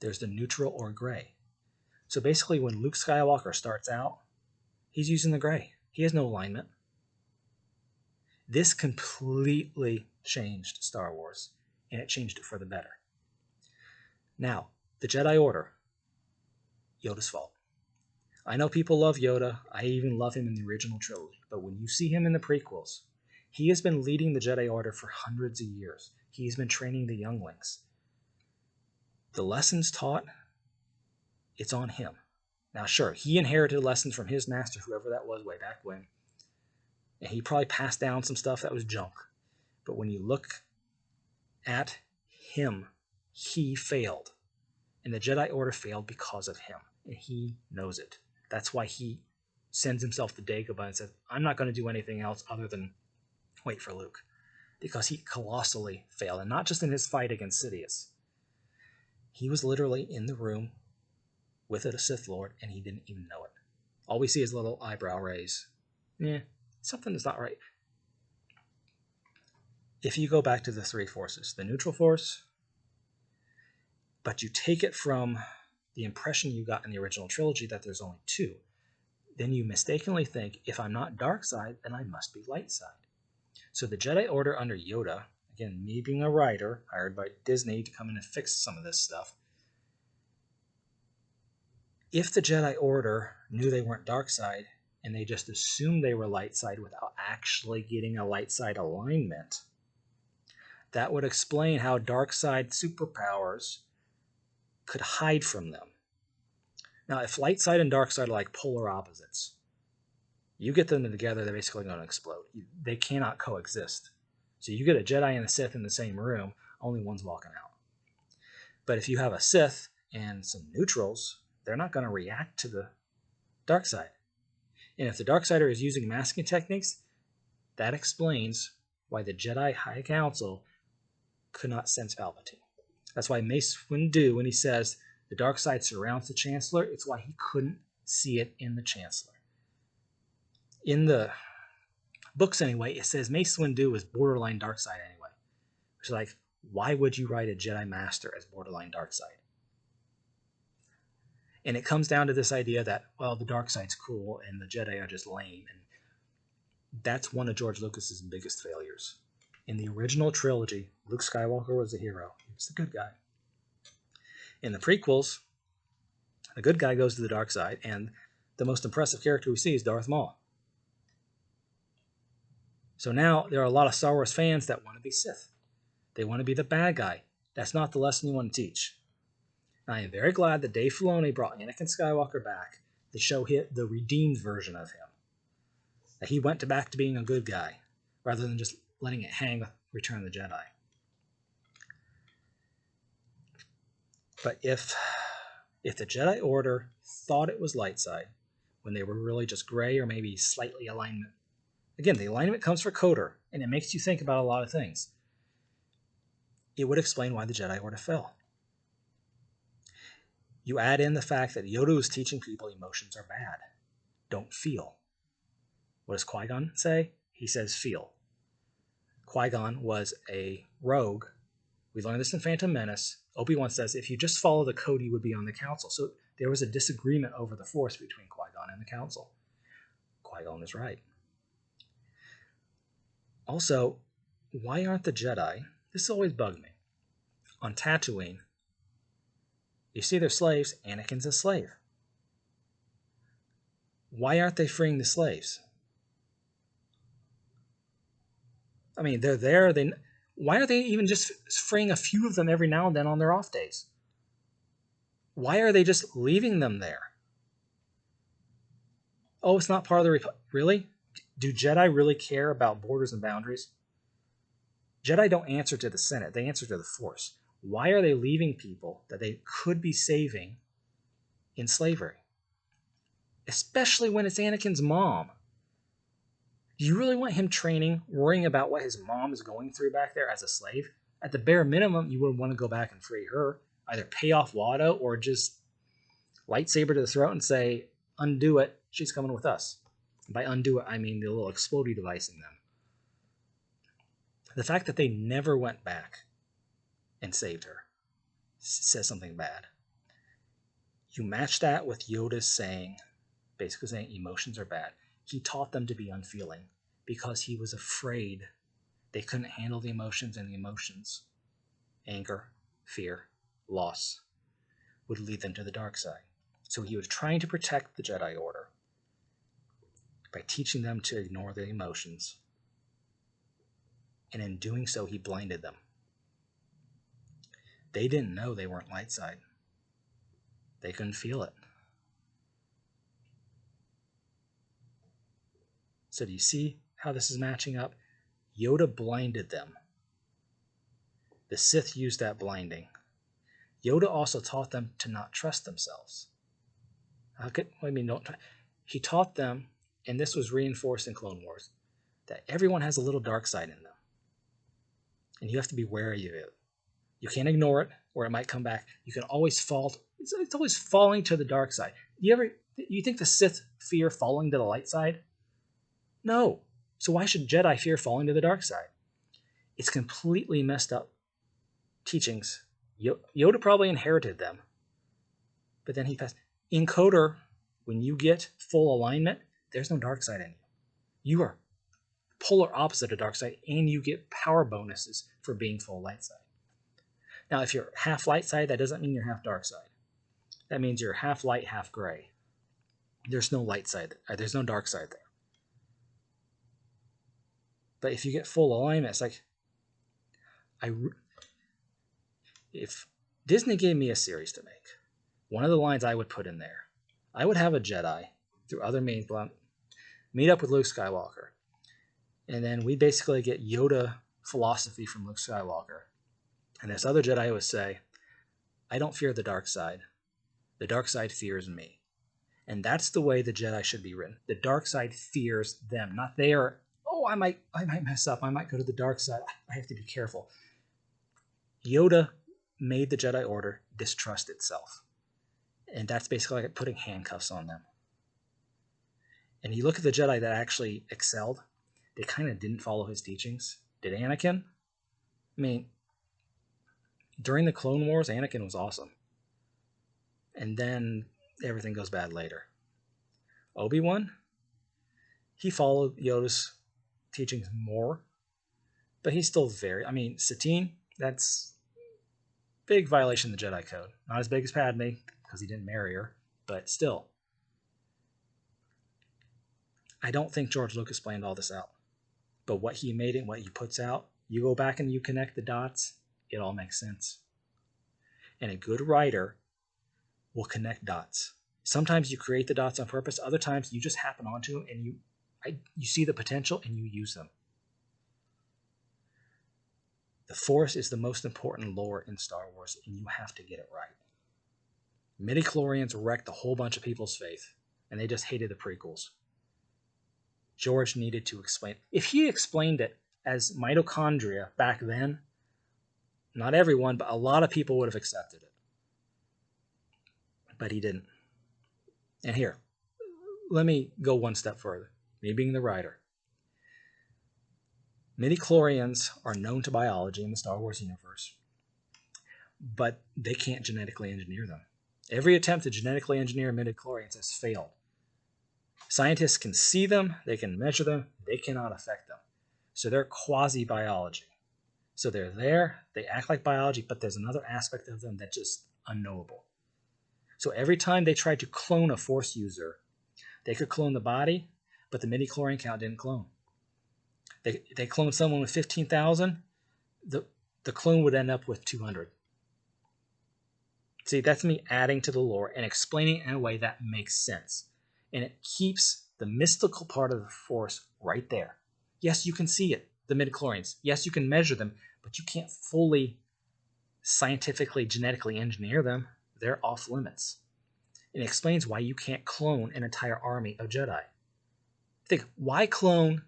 There's the neutral or gray. So basically when Luke Skywalker starts out, he's using the gray. He has no alignment. This completely changed Star Wars, and it changed it for the better. Now, the Jedi Order, Yoda's fault. I know people love Yoda. I even love him in the original trilogy. But when you see him in the prequels, he has been leading the Jedi Order for hundreds of years. He's been training the younglings. The lessons taught, it's on him. Now, sure, he inherited lessons from his master, whoever that was way back when. And he probably passed down some stuff that was junk. But when you look at him, he failed. And the Jedi Order failed because of him. And he knows it. That's why he sends himself to Dagobah and says, I'm not going to do anything else other than wait for Luke. Because he colossally failed. And not just in his fight against Sidious. He was literally in the room with a Sith Lord, and he didn't even know it. All we see is a little eyebrow raise. Something is not right. If you go back to the 3 forces, the neutral force, but you take it from the impression you got in the original trilogy that there's only 2, then you mistakenly think, if I'm not dark side, then I must be light side. So the Jedi Order under Yoda, again, me being a writer, hired by Disney to come in and fix some of this stuff, if the Jedi Order knew they weren't dark side, and they just assumed they were light side without actually getting a light side alignment, that would explain how dark side superpowers could hide from them. Now, if light side and dark side are like polar opposites, you get them together, they're basically going to explode. They cannot coexist. So you get a Jedi and a Sith in the same room, only one's walking out. But if you have a Sith and some neutrals, they're not going to react to the dark side. And if the Darksider is using masking techniques, that explains why the Jedi High Council could not sense Palpatine. That's why Mace Windu, when he says the dark side surrounds the Chancellor, it's why he couldn't see it in the Chancellor. In the books anyway, it says Mace Windu is borderline dark side anyway. Which is like, why would you write a Jedi Master as borderline dark side? And it comes down to this idea that, well, the dark side's cool and the Jedi are just lame. And that's one of George Lucas's biggest failures. In the original trilogy, Luke Skywalker was the hero. He was the good guy. In the prequels, the good guy goes to the dark side, and the most impressive character we see is Darth Maul. So now there are a lot of Star Wars fans that want to be Sith. They want to be the bad guy. That's not the lesson you want to teach. And I am very glad that Dave Filoni brought Anakin Skywalker back to show the redeemed version of him. That he went back to being a good guy, rather than just letting it hang with Return of the Jedi. But if the Jedi Order thought it was light side, when they were really just gray or maybe slightly alignment. Again, the alignment comes for Coder, and it makes you think about a lot of things. It would explain why the Jedi Order fell. You add in the fact that Yoda was teaching people emotions are bad. Don't feel. What does Qui-Gon say? He says feel. Qui-Gon was a rogue. We learned this in Phantom Menace. Obi-Wan says if you just follow the code, you would be on the council. So there was a disagreement over the Force between Qui-Gon and the council. Qui-Gon is right. Also, why aren't the Jedi, this always bugged me, on Tatooine, you see they're slaves, Anakin's a slave. Why aren't they freeing the slaves? I mean, they're there. Why aren't they even just freeing a few of them every now and then on their off days? Why are they just leaving them there? Oh, it's not part of the Republic. Really? Do Jedi really care about borders and boundaries? Jedi don't answer to the Senate. They answer to the Force. Why are they leaving people that they could be saving in slavery? Especially when it's Anakin's mom. Do you really want him training, worrying about what his mom is going through back there as a slave? At the bare minimum, you would want to go back and free her. Either pay off Watto or just lightsaber to the throat and say, undo it, she's coming with us. And by undo it, I mean the little explodey device in them. The fact that they never went back and saved her says something bad. You match that with Yoda's saying, basically saying emotions are bad. He taught them to be unfeeling because he was afraid they couldn't handle the emotions, and the emotions, anger, fear, loss, would lead them to the dark side. So he was trying to protect the Jedi Order by teaching them to ignore the emotions. And in doing so, he blinded them. They didn't know they weren't light side. They couldn't feel it. So do you see how this is matching up? Yoda blinded them. The Sith used that blinding. Yoda also taught them to not trust themselves. He taught them, and this was reinforced in Clone Wars, that everyone has a little dark side in them. And you have to be wary of it. You can't ignore it, or it might come back. You can always fall. It's always falling to the dark side. You think the Sith fear falling to the light side? No. So why should Jedi fear falling to the dark side? It's completely messed up teachings. Yoda probably inherited them, but then he passed. In Coder, when you get full alignment, there's no dark side in you. You are polar opposite of dark side, and you get power bonuses for being full light side. Now, if you're half light side, that doesn't mean you're half dark side. That means you're half light, half gray. There's no light side. There's no dark side there. But if you get full alignment, it's like, if Disney gave me a series to make, one of the lines I would put in there, I would have a Jedi, through other means, meet up with Luke Skywalker. And then we basically get Yoda philosophy from Luke Skywalker. And this other Jedi would say, I don't fear the dark side. The dark side fears me. And that's the way the Jedi should be written. The dark side fears them, not they are, oh, I might mess up. I might go to the dark side. I have to be careful. Yoda made the Jedi Order distrust itself. And that's basically like putting handcuffs on them. And you look at the Jedi that actually excelled, they kind of didn't follow his teachings. Did Anakin? I mean, during the Clone Wars, Anakin was awesome. And then everything goes bad later. Obi-Wan? He followed Yoda's teachings more, but he's still Satine, that's big violation of the Jedi Code. Not as big as Padme, because he didn't marry her, but still. I don't think George Lucas planned all this out. But what he made and what he puts out, you go back and you connect the dots, it all makes sense. And a good writer will connect dots. Sometimes you create the dots on purpose. Other times you just happen onto them and you see the potential and you use them. The Force is the most important lore in Star Wars, and you have to get it right. Midichlorians wrecked a whole bunch of people's faith, and they just hated the prequels. George needed to explain. If he explained it as mitochondria back then, not everyone, but a lot of people would have accepted it. But he didn't. And here, let me go one step further, me being the writer. Midichlorians are known to biology in the Star Wars universe, but they can't genetically engineer them. Every attempt to genetically engineer midichlorians has failed. Scientists can see them, they can measure them, they cannot affect them. So they're quasi-biology. So they're there, they act like biology, but there's another aspect of them that's just unknowable. So every time they tried to clone a Force user, they could clone the body, but the midichlorian count didn't clone. They cloned someone with 15,000, the clone would end up with 200. See, that's me adding to the lore and explaining it in a way that makes sense. And it keeps the mystical part of the Force right there. Yes, you can see it, the midichlorians. Yes, you can measure them, but you can't fully scientifically, genetically engineer them. They're off limits. It explains why you can't clone an entire army of Jedi. Think, why clone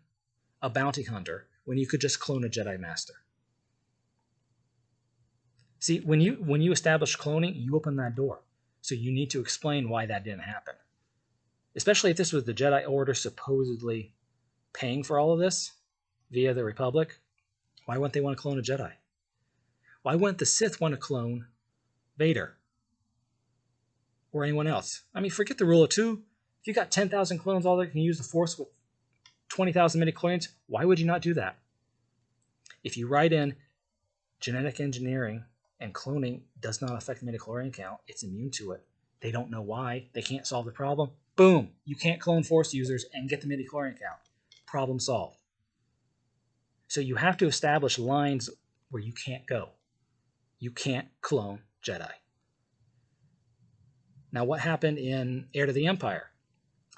a bounty hunter when you could just clone a Jedi Master? See, when you establish cloning, you open that door. So you need to explain why that didn't happen. Especially if this was the Jedi Order supposedly paying for all of this via the Republic. Why wouldn't they want to clone a Jedi? Why wouldn't the Sith want to clone Vader? Or anyone else? I mean, forget the rule of two. If you got 10,000 clones, all that can use the Force with 20,000 midichlorians, why would you not do that? If you write in genetic engineering and cloning does not affect midichlorian count, it's immune to it. They don't know why. They can't solve the problem. Boom! You can't clone Force users and get the midichlorian count. Problem solved. So you have to establish lines where you can't go. You can't clone Jedi. Now, what happened in Heir to the Empire?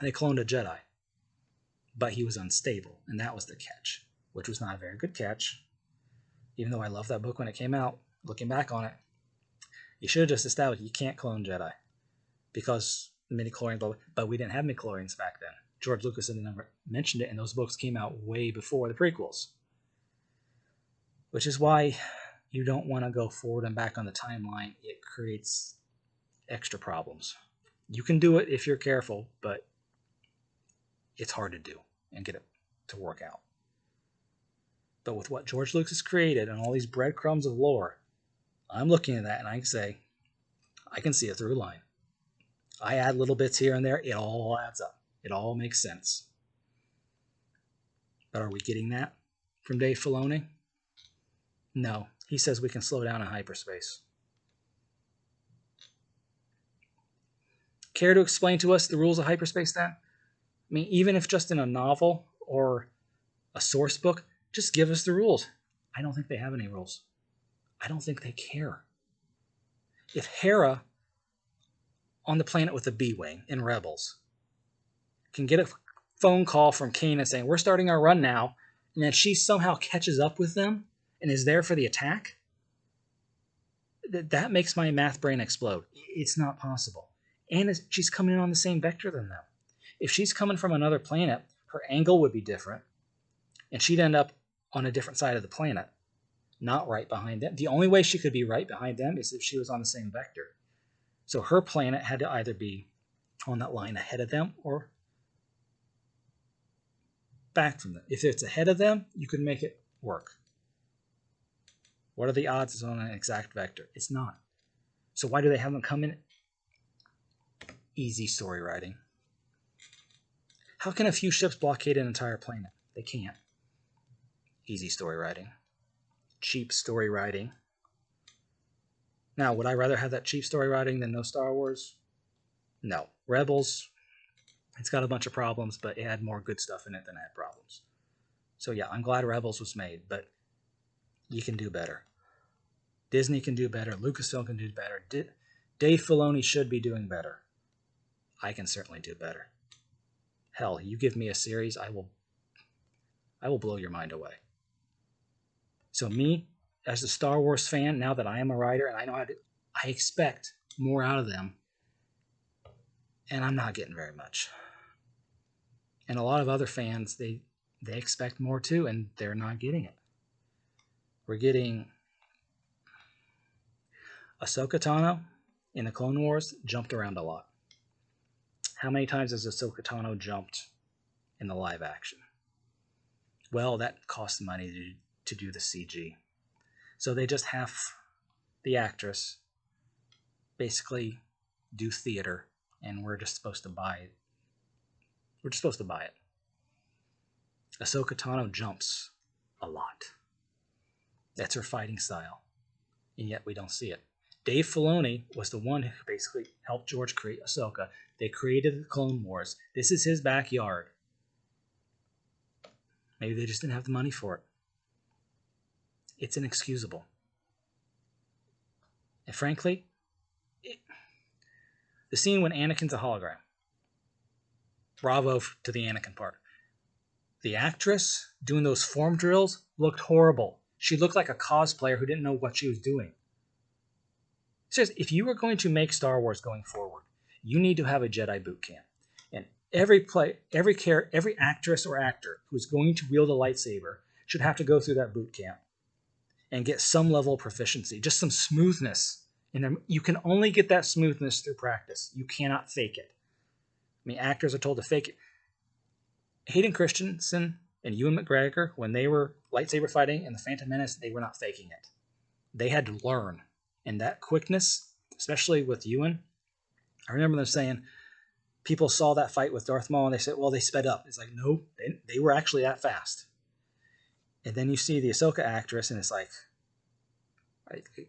They cloned a Jedi, but he was unstable, and that was the catch, which was not a very good catch. Even though I loved that book when it came out, looking back on it, you should have just established you can't clone Jedi because the midichlorians, but we didn't have midichlorians back then. George Lucas had never mentioned it, and those books came out way before the prequels, which is why you don't want to go forward and back on the timeline. It creates extra problems. You can do it if you're careful, but it's hard to do and get it to work out. But with what George Lucas created and all these breadcrumbs of lore, I'm looking at that and I can say, I can see a through line. I add little bits here and there, it all adds up. It all makes sense. But are we getting that from Dave Filoni? No. He says we can slow down in hyperspace. Care to explain to us the rules of hyperspace then? I mean, even if just in a novel or a source book, just give us the rules. I don't think they have any rules. I don't think they care. If Hera on the planet with the B-Wing in Rebels can get a phone call from Kanan saying, we're starting our run now, and then she somehow catches up with them and is there for the attack, that makes my math brain explode. It's not possible. And she's coming in on the same vector than them. If she's coming from another planet, her angle would be different, and she'd end up on a different side of the planet, not right behind them. The only way she could be right behind them is if she was on the same vector. So her planet had to either be on that line ahead of them or back from them. If it's ahead of them, you can make it work. What are the odds it's on an exact vector? It's not. So why do they have them come in? Easy story writing. How can a few ships blockade an entire planet? They can't. Easy story writing. Cheap story writing. Now, would I rather have that cheap story writing than no Star Wars? No. Rebels, it's got a bunch of problems, but it had more good stuff in it than it had problems. So yeah, I'm glad Rebels was made, but you can do better. Disney can do better. Lucasfilm can do better. Dave Filoni should be doing better. I can certainly do better. Hell, you give me a series, I will blow your mind away. So me, as a Star Wars fan, now that I am a writer and I know how to, I expect more out of them, and I'm not getting very much. And a lot of other fans, they expect more too, and they're not getting it. We're getting Ahsoka Tano in the Clone Wars jumped around a lot. How many times has Ahsoka Tano jumped in the live action? Well, that costs money to do the CG. So they just have the actress basically do theater, and we're just supposed to buy it. We're just supposed to buy it. Ahsoka Tano jumps a lot. That's her fighting style, and yet we don't see it. Dave Filoni was the one who basically helped George create Ahsoka. They created the Clone Wars. This is his backyard. Maybe they just didn't have the money for it. It's inexcusable. And frankly, the scene when Anakin's a hologram. Bravo to the Anakin part. The actress doing those form drills looked horrible. She looked like a cosplayer who didn't know what she was doing. It says, if you are going to make Star Wars going forward, you need to have a Jedi boot camp. And every actress or actor who is going to wield a lightsaber should have to go through that boot camp and get some level of proficiency, just some smoothness. And you can only get that smoothness through practice. You cannot fake it. I mean, actors are told to fake it. Hayden Christensen and Ewan McGregor, when they were lightsaber fighting in The Phantom Menace, they were not faking it. They had to learn. And that quickness, especially with Ewan, I remember them saying, people saw that fight with Darth Maul and they said, well, they sped up. It's like, no, they were actually that fast. And then you see the Ahsoka actress and it's like,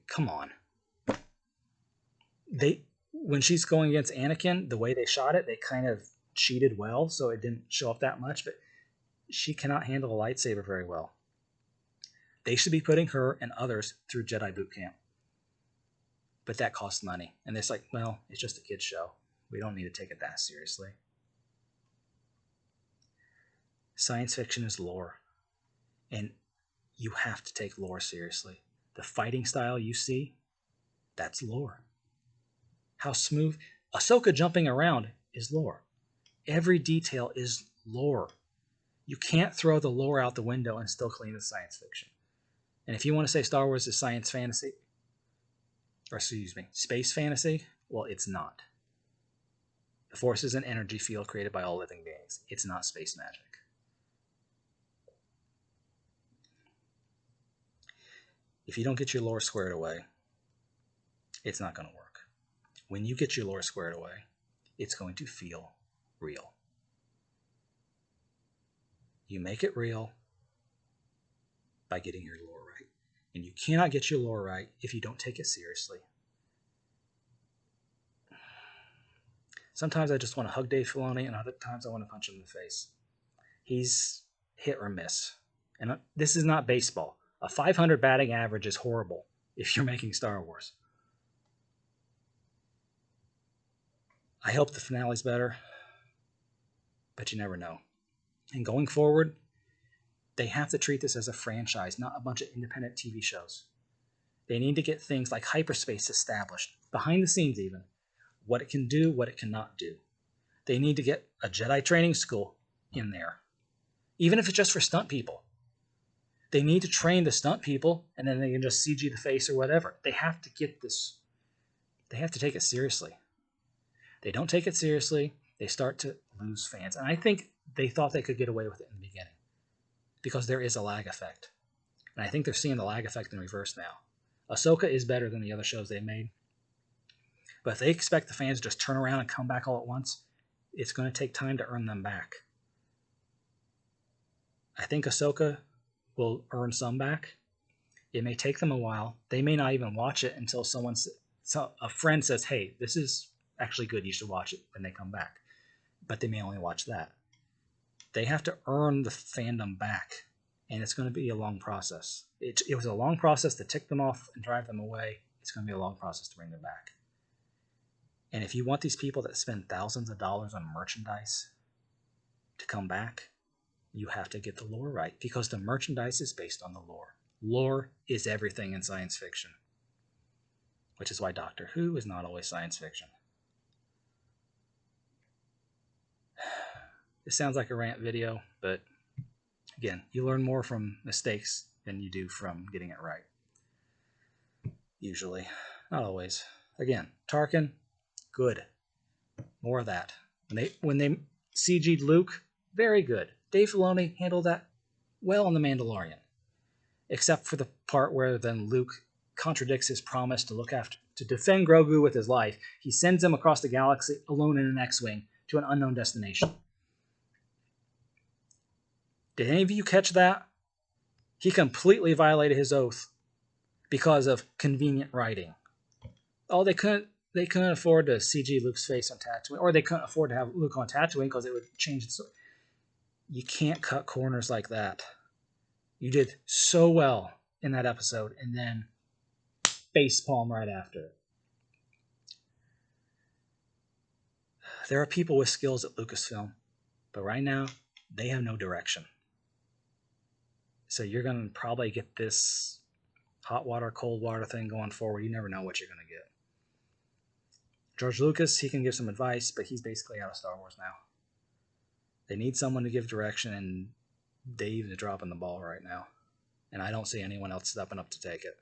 come on. When she's going against Anakin, the way they shot it, they kind of cheated well, so it didn't show up that much, but she cannot handle a lightsaber very well. They should be putting her and others through Jedi boot camp. But that costs money. And it's like, well, it's just a kid's show. We don't need to take it that seriously. Science fiction is lore. And you have to take lore seriously. The fighting style you see, that's lore. How smooth. Ahsoka jumping around is lore. Every detail is lore. You can't throw the lore out the window and still claim it's science fiction. And if you want to say Star Wars is science fantasy, or excuse me, space fantasy, well, it's not. The Force is an energy field created by all living beings. It's not space magic. If you don't get your lore squared away, it's not going to work. When you get your lore squared away, it's going to feel real. You make it real by getting your lore right. And you cannot get your lore right if you don't take it seriously. Sometimes I just want to hug Dave Filoni, and other times I want to punch him in the face. He's hit or miss. And this is not baseball. A 500 batting average is horrible if you're making Star Wars. I hope the finale's better, but you never know. And going forward, they have to treat this as a franchise, not a bunch of independent TV shows. They need to get things like hyperspace established, behind the scenes even, what it can do, what it cannot do. They need to get a Jedi training school in there, even if it's just for stunt people. They need to train the stunt people, and then they can just CG the face or whatever. They have to get this. They have to take it seriously. They don't take it seriously, they start to lose fans. And I think they thought they could get away with it in the beginning because there is a lag effect. And I think they're seeing the lag effect in reverse now. Ahsoka is better than the other shows they made. But if they expect the fans to just turn around and come back all at once, it's going to take time to earn them back. I think Ahsoka will earn some back. It may take them a while. They may not even watch it until a friend says, hey, this is actually good, you should watch it when they come back. But they may only watch that. They have to earn the fandom back. And it's going to be a long process. It was a long process to tick them off and drive them away. It's going to be a long process to bring them back. And if you want these people that spend thousands of dollars on merchandise to come back, you have to get the lore right, because the merchandise is based on the lore. Lore is everything in science fiction, which is why Doctor Who is not always science fiction. It sounds like a rant video, but again, you learn more from mistakes than you do from getting it right. Usually. Not always. Again, Tarkin, good. More of that. When they CG'd Luke, very good. Dave Filoni handled that well on The Mandalorian. Except for the part where then Luke contradicts his promise to defend Grogu with his life. He sends him across the galaxy alone in an X-Wing to an unknown destination. Did any of you catch that? He completely violated his oath because of convenient writing. Oh, they couldn't afford to CG Luke's face on Tatooine, or they couldn't afford to have Luke on Tatooine because it would change it. You can't cut corners like that. You did so well in that episode, and then facepalm right after. There are people with skills at Lucasfilm, but right now, they have no direction. So you're going to probably get this hot water, cold water thing going forward. You never know what you're going to get. George Lucas, he can give some advice, but he's basically out of Star Wars now. They need someone to give direction, and Dave is dropping the ball right now. And I don't see anyone else stepping up to take it.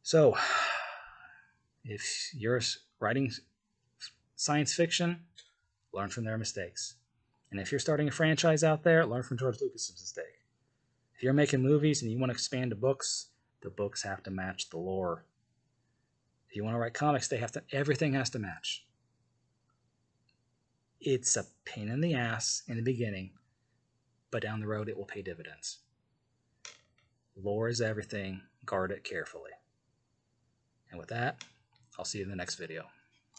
So, if you're writing science fiction, learn from their mistakes. And if you're starting a franchise out there, learn from George Lucas' mistake. If you're making movies and you want to expand to books, the books have to match the lore. If you want to write comics, everything has to match. It's a pain in the ass in the beginning, but down the road it will pay dividends. Lore is everything. Guard it carefully. And with that, I'll see you in the next video.